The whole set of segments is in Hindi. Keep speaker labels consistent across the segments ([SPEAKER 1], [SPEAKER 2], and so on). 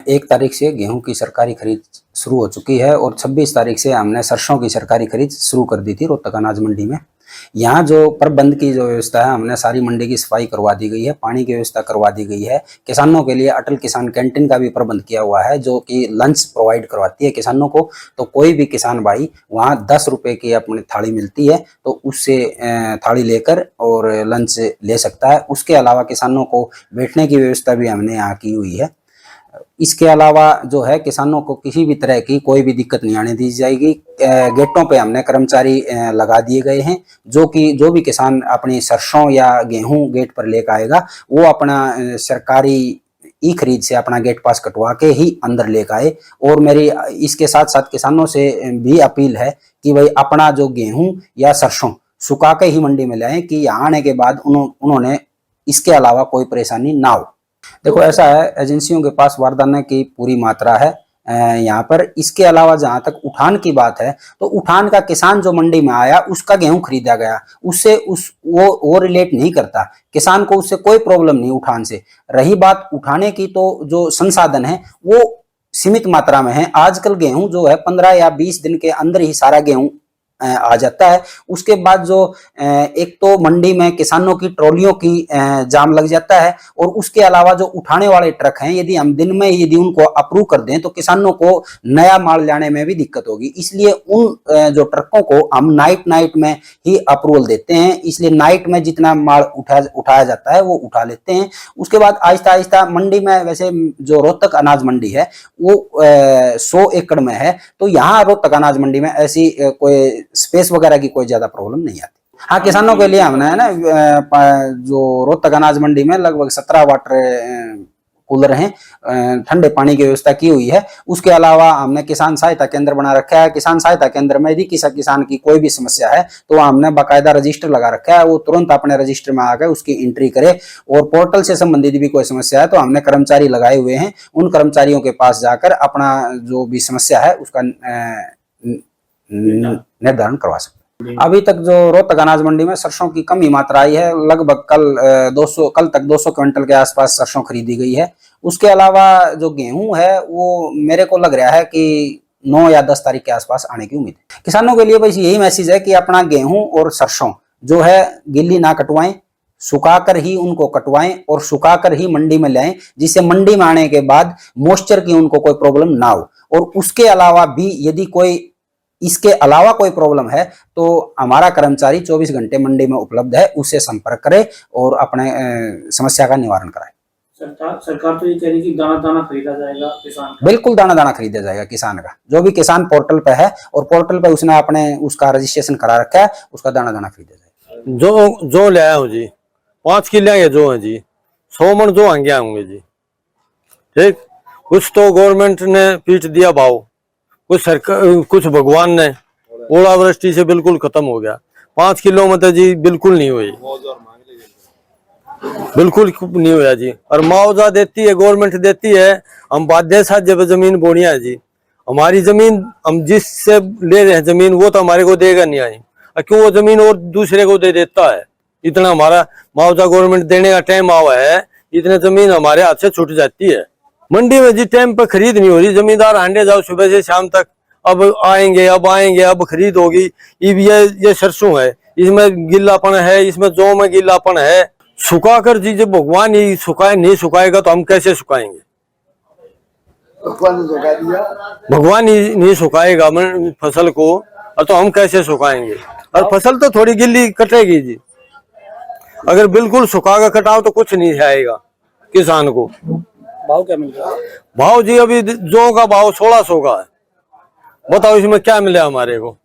[SPEAKER 1] 1 तारीख से गेहूं की सरकारी खरीद शुरू हो चुकी है और 26 तारीख से हमने सरसों की सरकारी खरीद शुरू कर दी थी रोहतक अनाज मंडी में। यहाँ जो प्रबंध की जो व्यवस्था है, हमने सारी मंडी की सफाई करवा दी गई है, पानी की व्यवस्था करवा दी गई है। किसानों के लिए अटल किसान कैंटीन का भी प्रबंध किया हुआ है, जो कि लंच प्रोवाइड करवाती है किसानों को। तो कोई भी किसान भाई वहाँ 10 रुपये की अपनी थाली मिलती है, तो उससे थाली लेकर और लंच ले सकता है। उसके अलावा किसानों को बैठने की व्यवस्था भी हमने यहाँ की हुई है। इसके अलावा जो है किसानों को किसी भी तरह की कोई भी दिक्कत नहीं आने दी जाएगी। गेटों पे हमने कर्मचारी लगा दिए गए हैं, जो भी किसान अपनी सरसों या गेहूं गेट पर लेकर आएगा, वो अपना सरकारी ई खरीद से अपना गेट पास कटवा के ही अंदर लेकर आए। और मेरी इसके साथ साथ किसानों से भी अपील है कि भाई अपना जो गेहूं या सरसों सुखा के ही मंडी में लाएं, कि यहाँ आने के बाद उन्होंने इसके अलावा कोई परेशानी ना हो। देखो ऐसा है, एजेंसियों के पास बारदाने की पूरी मात्रा है यहाँ पर। इसके अलावा जहाँ तक उठान की बात है, तो उठान का किसान जो मंडी में आया उसका गेहूं खरीदा गया, उससे वो रिलेट नहीं करता। किसान को उससे कोई प्रॉब्लम नहीं उठान से। रही बात उठाने की, तो जो संसाधन है वो सीमित मात्रा में है। आजकल गेहूं जो है 15 या 20 दिन के अंदर ही सारा गेहूं आ जाता है। उसके बाद जो एक तो मंडी में किसानों की ट्रॉलियों की जाम लग जाता है, और उसके अलावा जो उठाने वाले ट्रक हैं, यदि हम दिन में यदि उनको अप्रूव कर दें तो किसानों को नया माल लाने में भी दिक्कत होगी। इसलिए उन जो ट्रकों को हम नाइट में ही अप्रूवल देते हैं। इसलिए नाइट में जितना माल उठाया जाता है वो उठा लेते हैं। उसके बाद आहिस्ता आहिस्ता मंडी में, वैसे जो रोहतक अनाज मंडी है वो 100 एकड़ में है, तो यहाँ रोहतक अनाज मंडी में ऐसी कोई स्पेस वगैरह की कोई ज्यादा प्रॉब्लम नहीं आती। हाँ, किसानों के लिए हमने है ना जो रोहतक अनाज मंडी में लगभग 17 वाटर कूलर हैं, ठंडे पानी की व्यवस्था की हुई है। उसके अलावा हमने किसान सहायता केंद्र बना रखा है। किसान सहायता केंद्र में यदि किसी किसान की कोई भी समस्या है तो हमने बाकायदा रजिस्टर लगा रखा है। वो तुरंत अपने रजिस्टर में आकर उसकी एंट्री करे। और पोर्टल से संबंधित भी कोई समस्या है तो हमने कर्मचारी लगाए हुए हैं, उन कर्मचारियों के पास जाकर अपना जो भी समस्या है उसका निर्धारण करवा सकते हैं। अभी तक जो रोहतक अनाज मंडी में सरसों की कम ही मात्रा आई है, लगभग कल तक 200 क्विंटल के आसपास सरसों खरीदी गई है। उसके अलावा जो गेहूं है वो मेरे को लग रहा है कि 9 या 10 तारीख के आसपास आने की उम्मीद है। किसानों के लिए बस यही मैसेज है कि अपना गेहूं और सरसों जो है गिल्ली ना कटवाएं, सुखाकर ही उनको कटवाएं और सुखाकर ही मंडी में लाएं, जिससे मंडी में आने के बाद मॉइस्चर की उनको कोई प्रॉब्लम ना हो। और उसके अलावा भी यदि इसके अलावा कोई प्रॉब्लम है तो हमारा कर्मचारी 24 घंटे मंडी में उपलब्ध है, उससे संपर्क करे और अपने समस्या का निवारण कराए।
[SPEAKER 2] सरकार तो ये कह रही है कि दाना खरीदा जाएगा किसान का।
[SPEAKER 1] बिल्कुल दाना खरीदा जाएगा किसान का। जो भी किसान पोर्टल पे है और पोर्टल पे उसने अपने उसका रजिस्ट्रेशन करा रखा है, उसका दाना खरीदा जाएगा।
[SPEAKER 3] जो ले आया हूँ जी, 5 किले जो है जी, 100 मन जो आगे होंगे जी। ठीक, कुछ तो गवर्नमेंट ने पीट दिया भाव, कुछ भगवान ने, ओलावृष्टि से बिल्कुल खत्म हो गया। 5 किलो में तो जी बिल्कुल नहीं हुई, बिल्कुल नहीं हुआ जी। और मुआवजा देती है गवर्नमेंट, देती है। हम बाध्य साथ जब जमीन बोनिया है जी, हमारी जमीन हम जिससे ले रहे हैं जमीन वो तो हमारे को देगा नहीं आई, क्यों वो जमीन और दूसरे को दे देता है। इतना हमारा मुआवजा गवर्नमेंट देने का टाइम आवा है, इतने जमीन हमारे हाथ से छूट जाती है। मंडी में जी टाइम पर खरीद नहीं हो रही, जमींदार हांडे जाओ सुबह से शाम तक, अब आएंगे अब खरीद होगी। ये सरसों है, इसमें गिल्लापन है, इसमें जौ में गिल्लापन है। सुखाकर जी जब भगवान ही नहीं सुखाएगा तो हम कैसे सुखाएंगे? भगवान ही नहीं सुखाएगा फसल को, और तो हम कैसे सुखाएंगे? और फसल तो थोड़ी गिल्ली कटेगी जी। अगर बिल्कुल सुखा कर कटाओ तो कुछ नहीं आएगा किसान को।
[SPEAKER 2] भाव क्या मिल रहा है?
[SPEAKER 3] भाव जी अभी जौ का भाव 1600 का है। बताओ इसमें क्या मिले हमारे को?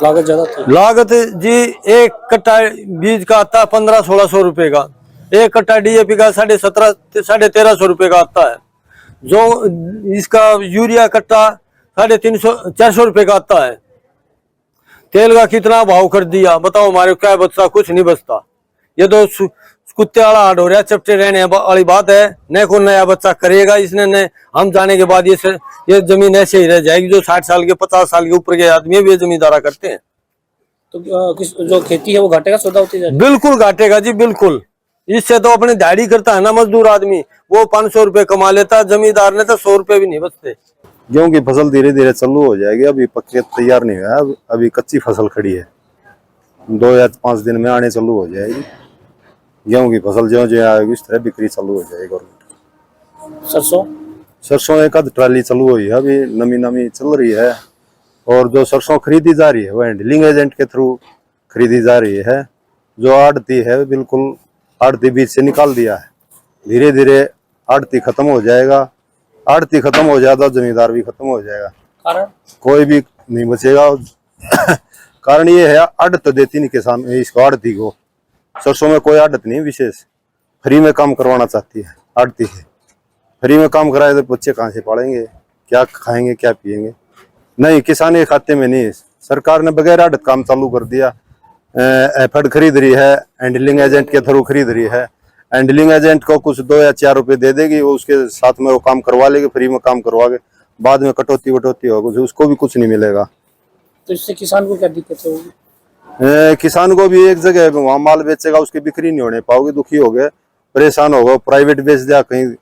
[SPEAKER 2] लागत ज्यादा थी।
[SPEAKER 3] लागत जी एक कट्टा बीज का आता है 1500-1600 रुपए का, एक कट्टा डीएपी का 1350 रुपए का आता है। जो इसका यूरिया कट्टा 350-400 रुपए का आता है। तेल का कितना भाव कर दिया, बताओ हमारे क्या बचता? कुछ नहीं बचता। ये तो कुत्ते वाला हाड हो रहा, चपटे रहने वाली बात है। न को नया बच्चा करेगा इसने, न हम जाने के बाद ये जमीन ऐसे ही रह जाएगी। जो 60 साल के 50 साल के ऊपर के आदमी भी जमींदारा करते हैं।
[SPEAKER 2] तो जो खेती है वो घाटे का सौदा होती जाएगी?
[SPEAKER 3] बिल्कुल घाटे का जी, बिल्कुल। इससे तो अपने दिहाड़ी करता है ना मजदूर आदमी, वो 500 रुपए कमा लेता, जमींदार ने तो 100 रुपए भी नहीं बचते।
[SPEAKER 4] गेहूं की फसल धीरे धीरे चालू हो जाएगी, अभी पक्के तैयार नहीं हुआ है, अभी कच्ची फसल खड़ी है, 2 या 5 दिन में आने चालू हो जाएगी। गेहूं की फसल जो जो आएगी इस तरह बिक्री चालू हो जाएगी। गवर्नमेंट सरसों एक आध ट्राली चालू हुई है, अभी नमी नमी चल रही है। और जो सरसों खरीदी जा रही है वो हैंडलिंग एजेंट के थ्रू खरीदी जा रही है। जो आड़ती है बिल्कुल आड़ती बीच से निकाल दिया है, धीरे धीरे आड़ती खत्म हो जाएगा। आड़ती खत्म हो जाएगा तो जमींदार भी खत्म हो जाएगा,
[SPEAKER 2] कारण
[SPEAKER 4] कोई भी नहीं बचेगा। कारण ये है आड़त तो देती नहीं किसान इसको, आड़ती को सरसों में कोई आड़त नहीं विशेष, फ्री में काम करवाना चाहती है आड़ती से। फ्री में काम कराए तो बच्चे कहाँ से पढ़ेंगे, क्या खाएंगे क्या पिएंगे? नहीं, किसान के खाते में नहीं। सरकार ने बगैर आड़त काम चालू कर दिया। एफर्ड खरीद रही है, हैंडलिंग एजेंट के थ्रू खरीद रही है। हैंडलिंग एजेंट को कुछ 2 या 4 रुपए दे देगी, वो उसके साथ में वो काम करवा लेगी, फ्री में काम करवा के बाद में कटौती वटौती होगी, उसको भी कुछ नहीं मिलेगा।
[SPEAKER 2] तो इससे किसान को क्या दिक्कत होगी?
[SPEAKER 4] किसान को भी एक जगह वहां माल बेचेगा, उसकी बिक्री नहीं होने पाओगी, दुखी हो गए, परेशान होगा, प्राइवेट बेच दिया, कहीं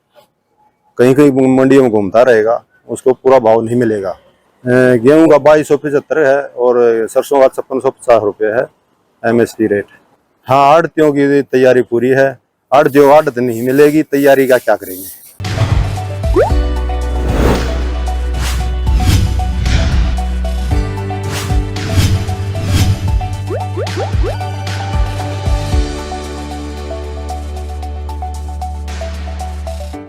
[SPEAKER 4] कहीं कहीं मंडियों में घूमता रहेगा, उसको पूरा भाव नहीं मिलेगा। गेहूं का 2275 है और सरसों का 5650 रुपये है MSP रेट। हाँ, आड़तियों की तैयारी पूरी है। आड़तियों आड़त नहीं मिलेगी, तैयारी का क्या करेंगे?